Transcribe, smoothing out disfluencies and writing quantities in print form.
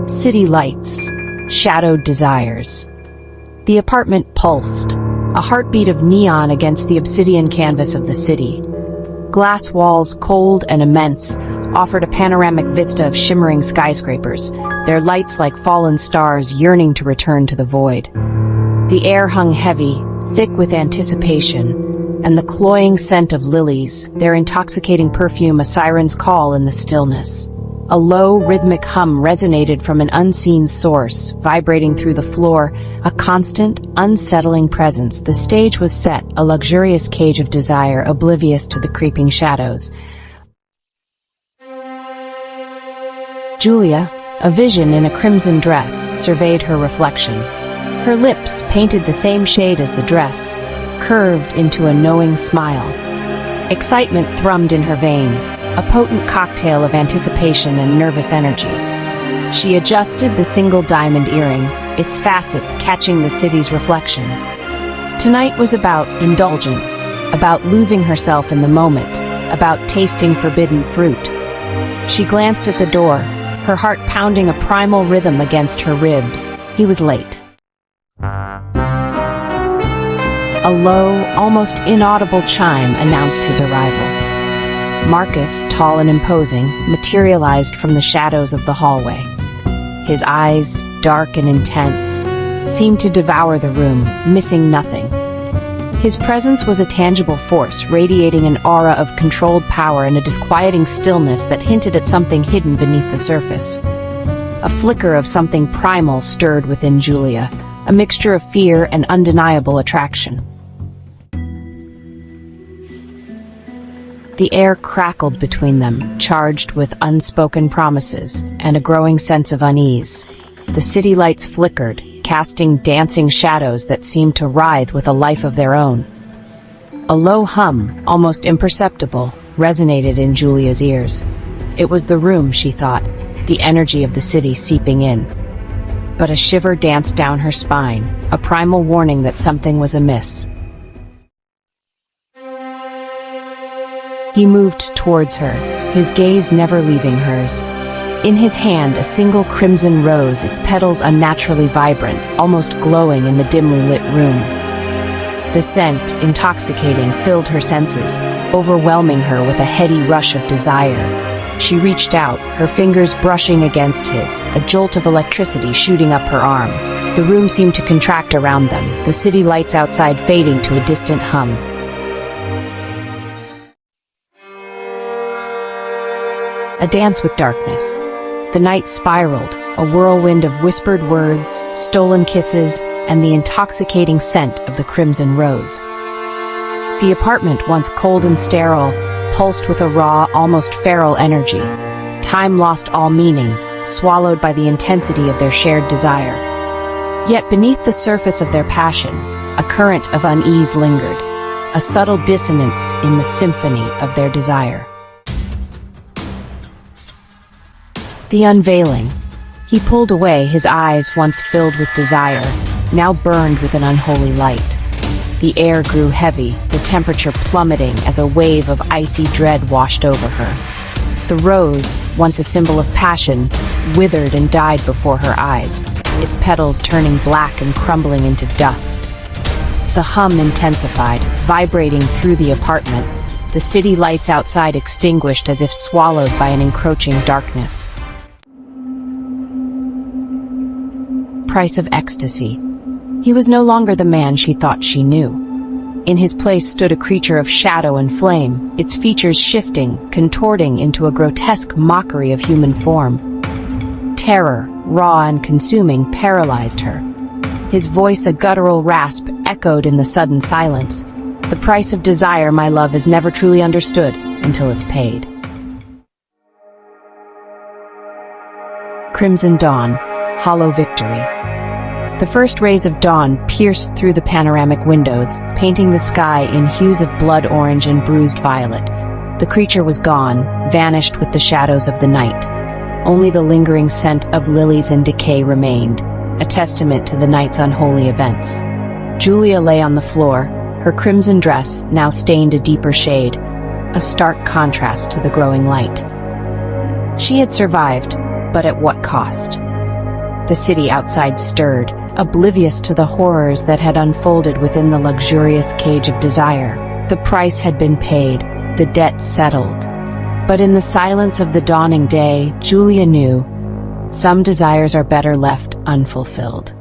City lights, shadowed desires. The apartment pulsed, a heartbeat of neon against the obsidian canvas of the city. Glass walls, cold and immense, offered a panoramic vista of shimmering skyscrapers, their lights like fallen stars yearning to return to the void. The air hung heavy, thick with anticipation, and the cloying scent of lilies, their intoxicating perfume a siren's call in the stillness. A low, rhythmic hum resonated from an unseen source, vibrating through the floor, a constant, unsettling presence. The stage was set, a luxurious cage of desire, oblivious to the creeping shadows. Julia, a vision in a crimson dress, surveyed her reflection. Her lips, painted the same shade as the dress, curved into a knowing smile. Excitement thrummed in her veins, a potent cocktail of anticipation and nervous energy. She adjusted the single diamond earring, its facets catching the city's reflection. Tonight was about indulgence, about losing herself in the moment, about tasting forbidden fruit. She glanced at the door, her heart pounding a primal rhythm against her ribs. He was late. A low, almost inaudible chime announced his arrival. Marcus, tall and imposing, materialized from the shadows of the hallway. His eyes, dark and intense, seemed to devour the room, missing nothing. His presence was a tangible force, radiating an aura of controlled power and a disquieting stillness that hinted at something hidden beneath the surface. A flicker of something primal stirred within Julia, a mixture of fear and undeniable attraction. The air crackled between them, charged with unspoken promises and a growing sense of unease. The city lights flickered, casting dancing shadows that seemed to writhe with a life of their own. A low hum, almost imperceptible, resonated in Julia's ears. It was the room, she thought, the energy of the city seeping in. But a shiver danced down her spine, a primal warning that something was amiss. He moved towards her, his gaze never leaving hers. In his hand, a single crimson rose, its petals unnaturally vibrant, almost glowing in the dimly lit room. The scent, intoxicating, filled her senses, overwhelming her with a heady rush of desire. She reached out, her fingers brushing against his, a jolt of electricity shooting up her arm. The room seemed to contract around them, the city lights outside fading to a distant hum. A dance with darkness. The night spiraled, a whirlwind of whispered words, stolen kisses, and the intoxicating scent of the crimson rose. The apartment, once cold and sterile, pulsed with a raw, almost feral energy. Time lost all meaning, swallowed by the intensity of their shared desire. Yet beneath the surface of their passion, a current of unease lingered, a subtle dissonance in the symphony of their desire. The unveiling. He pulled away, his eyes, once filled with desire, now burned with an unholy light. The air grew heavy, the temperature plummeting as a wave of icy dread washed over her. The rose, once a symbol of passion, withered and died before her eyes, its petals turning black and crumbling into dust. The hum intensified, vibrating through the apartment, the city lights outside extinguished as if swallowed by an encroaching darkness. Price of ecstasy. He was no longer the man she thought she knew. In his place stood a creature of shadow and flame, its features shifting, contorting into a grotesque mockery of human form. Terror, raw and consuming, paralyzed her. His voice, a guttural rasp, echoed in the sudden silence. The price of desire, my love, is never truly understood until it's paid. Crimson dawn. Hollow victory. The first rays of dawn pierced through the panoramic windows, painting the sky in hues of blood orange and bruised violet. The creature was gone, vanished with the shadows of the night. Only the lingering scent of lilies and decay remained, a testament to the night's unholy events. Julia lay on the floor, her crimson dress now stained a deeper shade, a stark contrast to the growing light. She had survived, but at what cost? The city outside stirred, oblivious to the horrors that had unfolded within the luxurious cage of desire. The price had been paid, the debt settled. But in the silence of the dawning day, Julia knew, some desires are better left unfulfilled.